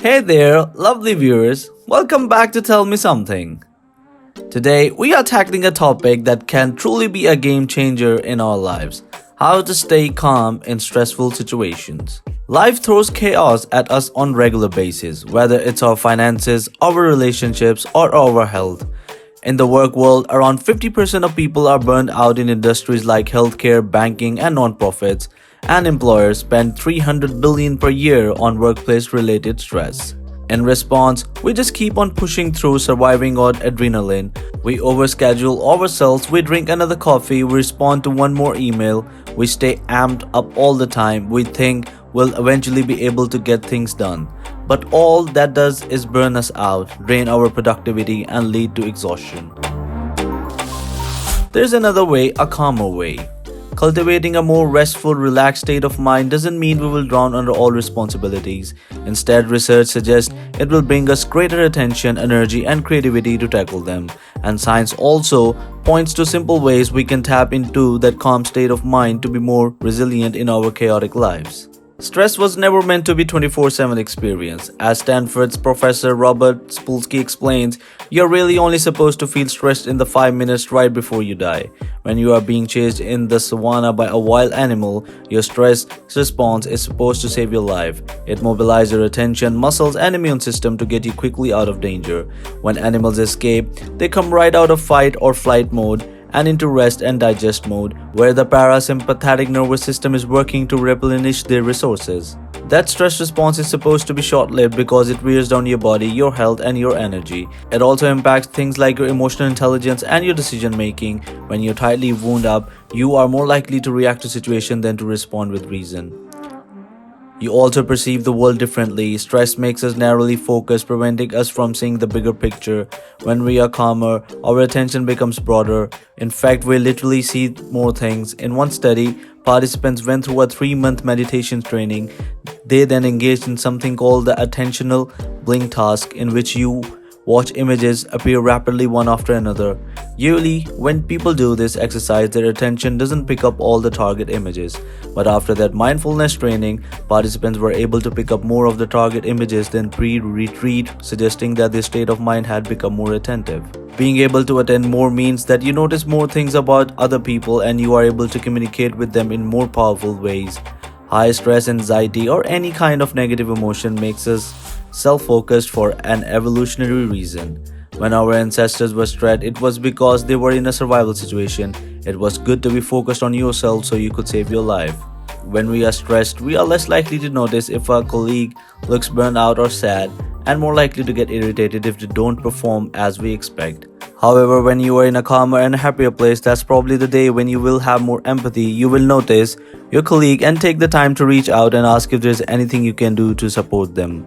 Hey there, lovely viewers. Welcome back to Tell Me Something. Today, we are tackling a topic that can truly be a game changer in our lives: how to stay calm in stressful situations. Life throws chaos at us on regular basis, whether it's our finances, our relationships, or our health. In the work world, around 50% of people are burned out in industries like healthcare, banking, and non-profits, and employers spend 300 billion per year on workplace related stress. In response, we just keep on pushing through, surviving on adrenaline. We overschedule ourselves, we drink another coffee, we respond to one more email, we stay amped up all the time. We think we'll eventually be able to get things done. But all that does is burn us out, drain our productivity, and lead to exhaustion. There's another way, a calmer way. Cultivating a more restful, relaxed state of mind doesn't mean we will drown under all responsibilities. Instead, research suggests it will bring us greater attention, energy, and creativity to tackle them. And science also points to simple ways we can tap into that calm state of mind to be more resilient in our chaotic lives. Stress was never meant to be 24/7 experience. As Stanford's professor Robert Spolsky explains, you're really only supposed to feel stressed in the 5 minutes right before you die. When you are being chased in the savannah by a wild animal, your stress response is supposed to save your life. It mobilizes your attention, muscles, and immune system to get you quickly out of danger. When animals escape, they come right out of fight or flight mode and into rest and digest mode, where the parasympathetic nervous system is working to replenish their resources. That stress response is supposed to be short-lived because it wears down your body, your health, and your energy. It also impacts things like your emotional intelligence and your decision making. When you're tightly wound up, you are more likely to react to situation than to respond with reason. You also perceive the world differently. Stress makes us narrowly focused, preventing us from seeing the bigger picture. When we are calmer, our attention becomes broader. In fact, we literally see more things. In one study, participants went through a 3-month meditation training. They then engaged in something called the attentional blink task, in which you watch images appear rapidly one after another. Usually, when people do this exercise, their attention doesn't pick up all the target images. But after that mindfulness training, participants were able to pick up more of the target images than pre-retreat, suggesting that their state of mind had become more attentive. Being able to attend more means that you notice more things about other people and you are able to communicate with them in more powerful ways. High stress, anxiety, or any kind of negative emotion makes us self-focused for an evolutionary reason. When our ancestors were stressed, it was because they were in a survival situation. It was good to be focused on yourself so you could save your life. When we are stressed, we are less likely to notice if a colleague looks burned out or sad, and more likely to get irritated if they don't perform as we expect. However, when you are in a calmer and happier place, that's probably the day when you will have more empathy. You will notice your colleague and take the time to reach out and ask if there's anything you can do to support them.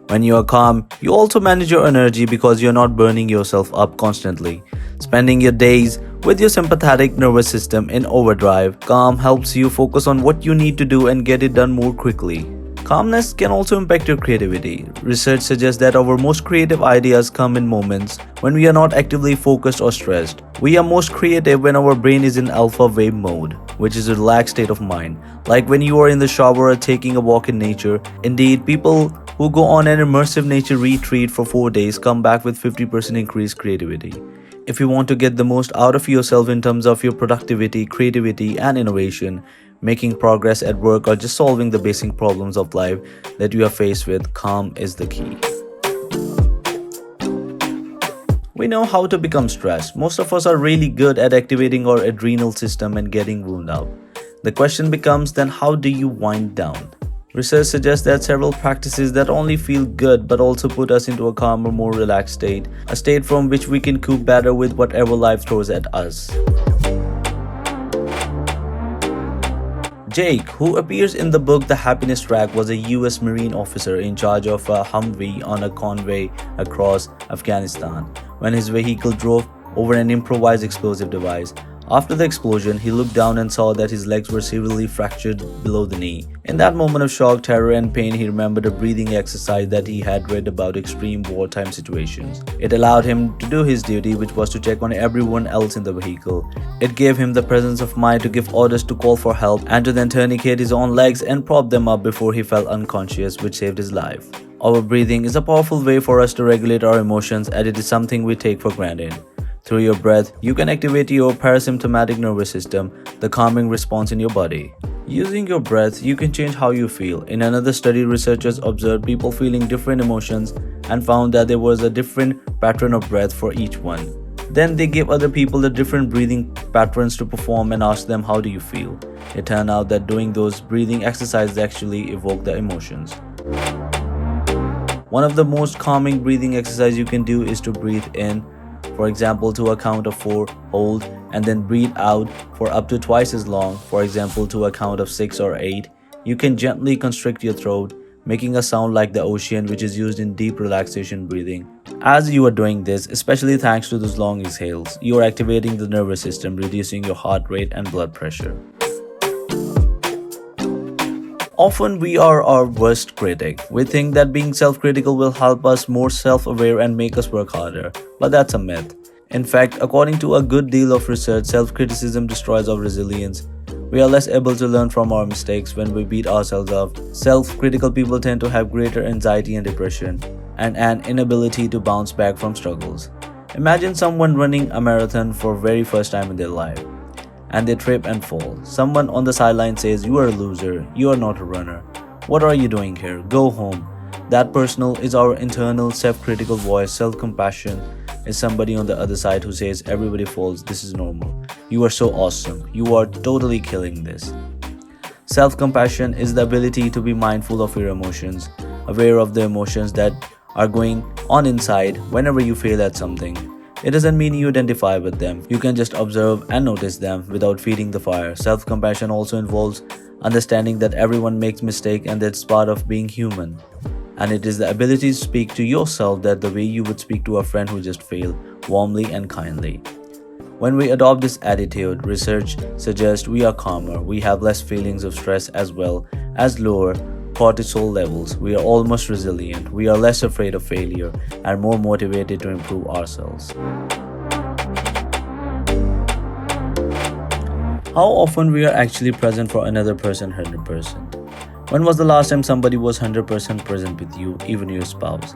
When you are calm, you also manage your energy because you're not burning yourself up constantly. Spending your days with your sympathetic nervous system in overdrive, calm helps you focus on what you need to do and get it done more quickly. Calmness can also impact your creativity. Research suggests that our most creative ideas come in moments when we are not actively focused or stressed. We are most creative when our brain is in alpha wave mode, which is a relaxed state of mind, like when you are in the shower or taking a walk in nature. Indeed, people who go on an immersive nature retreat for 4 days come back with 50% increased creativity. If you want to get the most out of yourself in terms of your productivity, creativity, and innovation, making progress at work, or just solving the basic problems of life that you are faced with, calm is the key. We know how to become stressed. Most of us are really good at activating our adrenal system and getting wound out. The question becomes then, how do you wind down? Research suggests that several practices that only feel good but also put us into a calmer, more relaxed state, a state from which we can cope better with whatever life throws at us. Jake, who appears in the book The Happiness Track, was a US Marine officer in charge of a Humvee on a convoy across Afghanistan when his vehicle drove over an improvised explosive device. After the explosion, he looked down and saw that his legs were severely fractured below the knee. In that moment of shock, terror, and pain, he remembered a breathing exercise that he had read about extreme wartime situations. It allowed him to do his duty, which was to check on everyone else in the vehicle. It gave him the presence of mind to give orders to call for help and to then tourniquet his own legs and prop them up before he fell unconscious, which saved his life. Our breathing is a powerful way for us to regulate our emotions, and it is something we take for granted. Through your breath, you can activate your parasympathetic nervous system, the calming response in your body. Using your breath, you can change how you feel. In another study, researchers observed people feeling different emotions and found that there was a different pattern of breath for each one. Then they gave other people the different breathing patterns to perform and asked them, how do you feel? It turned out that doing those breathing exercises actually evoke the emotions. One of the most calming breathing exercises you can do is to breathe in, for example, to a count of 4, hold, and then breathe out for up to twice as long, for example, to a count of 6 or 8. You can gently constrict your throat, making a sound like the ocean, which is used in deep relaxation breathing. As you are doing this, especially thanks to those long exhales, you are activating the nervous system, reducing your heart rate and blood pressure. Often we are our worst critic. We think that being self-critical will help us more self-aware and make us work harder, but that's a myth. In fact, according to a good deal of research, self-criticism destroys our resilience. We are less able to learn from our mistakes when we beat ourselves up. Self-critical people tend to have greater anxiety and depression, and an inability to bounce back from struggles. Imagine someone running a marathon for the very first time in their life, and they trip and fall. Someone on the sideline says, "You are a loser, you are not a runner. What are you doing here? Go home." That personal is our internal self-critical voice. Self-compassion is somebody on the other side who says, "Everybody falls, this is normal. You are so awesome, you are totally killing this." Self-compassion is the ability to be mindful of your emotions, aware of the emotions that are going on inside whenever you fail at something. It doesn't mean you identify with them. You can just observe and notice them without feeding the fire. Self-compassion also involves understanding that everyone makes mistakes and that's part of being human. And it is the ability to speak to yourself that the way you would speak to a friend who just failed, warmly and kindly. When we adopt this attitude, research suggests we are calmer, we have less feelings of stress as well as lower cortisol levels, we are almost resilient, we are less afraid of failure, and more motivated to improve ourselves. How often we are actually present for another person 100%? When was the last time somebody was 100% present with you, even your spouse?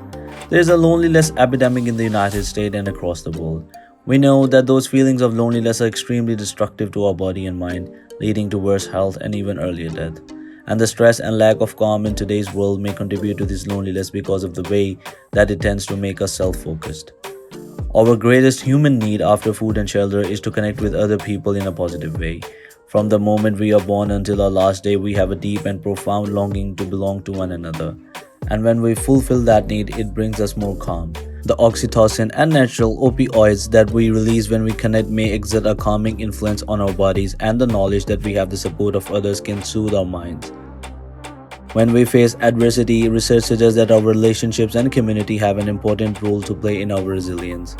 There is a loneliness epidemic in the United States and across the world. We know that those feelings of loneliness are extremely destructive to our body and mind, leading to worse health and even earlier death. And the stress and lack of calm in today's world may contribute to this loneliness because of the way that it tends to make us self-focused. Our greatest human need after food and shelter is to connect with other people in a positive way. From the moment we are born until our last day, we have a deep and profound longing to belong to one another. And when we fulfill that need, it brings us more calm. The oxytocin and natural opioids that we release when we connect may exert a calming influence on our bodies, and the knowledge that we have the support of others can soothe our minds. When we face adversity, research suggests that our relationships and community have an important role to play in our resilience.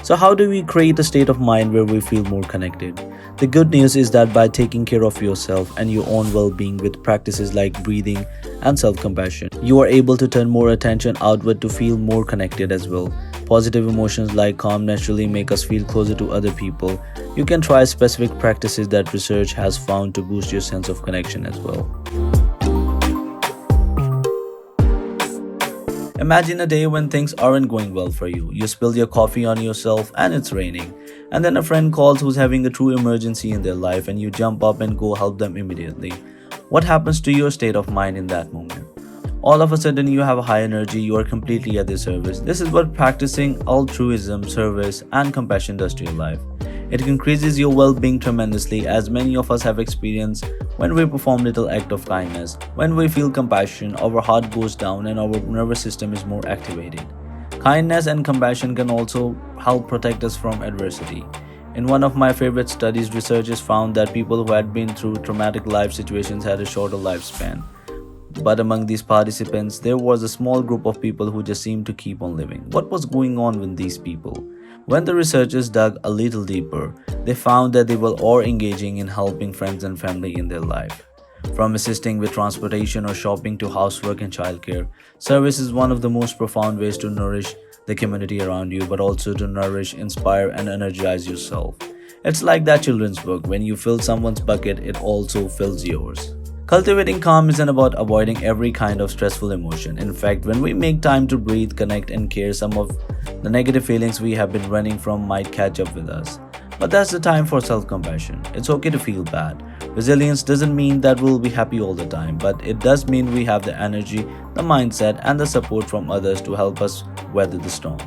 So how do we create a state of mind where we feel more connected? The good news is that by taking care of yourself and your own well-being with practices like breathing and self-compassion, you are able to turn more attention outward to feel more connected as well. Positive emotions like calm naturally make us feel closer to other people. You can try specific practices that research has found to boost your sense of connection as well. Imagine a day when things aren't going well for you. You spill your coffee on yourself and it's raining. And then a friend calls who's having a true emergency in their life and you jump up and go help them immediately. What happens to your state of mind in that moment? All of a sudden you have a high energy, you are completely at their service. This is what practicing altruism, service, and compassion does to your life. It increases your well-being tremendously, as many of us have experienced when we perform little act of kindness. When we feel compassion, our heart goes down and our nervous system is more activated. Kindness and compassion can also help protect us from adversity. In one of my favorite studies, researchers found that people who had been through traumatic life situations had a shorter lifespan. But among these participants, there was a small group of people who just seemed to keep on living. What was going on with these people? When the researchers dug a little deeper, they found that they were all engaging in helping friends and family in their life. From assisting with transportation or shopping to housework and childcare, service is one of the most profound ways to nourish the community around you, but also to nourish, inspire, and energize yourself. It's like that children's book, when you fill someone's bucket, it also fills yours. Cultivating calm isn't about avoiding every kind of stressful emotion. In fact, when we make time to breathe, connect, and care, some of the negative feelings we have been running from might catch up with us. But that's the time for self compassion. It's okay to feel bad. Resilience doesn't mean that we'll be happy all the time, but it does mean we have the energy, the mindset, and the support from others to help us weather the storm.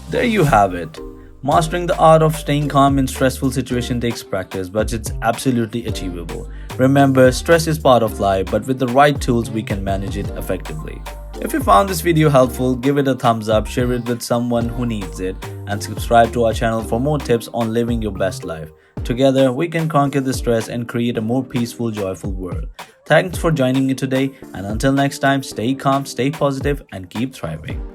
There you have it. Mastering the art of staying calm in stressful situations takes practice, but it's absolutely achievable. Remember, stress is part of life, but with the right tools, we can manage it effectively. If you found this video helpful, give it a thumbs up, share it with someone who needs it, and subscribe to our channel for more tips on living your best life. Together, we can conquer the stress and create a more peaceful, joyful world. Thanks for joining me today, and until next time, stay calm, stay positive, and keep thriving.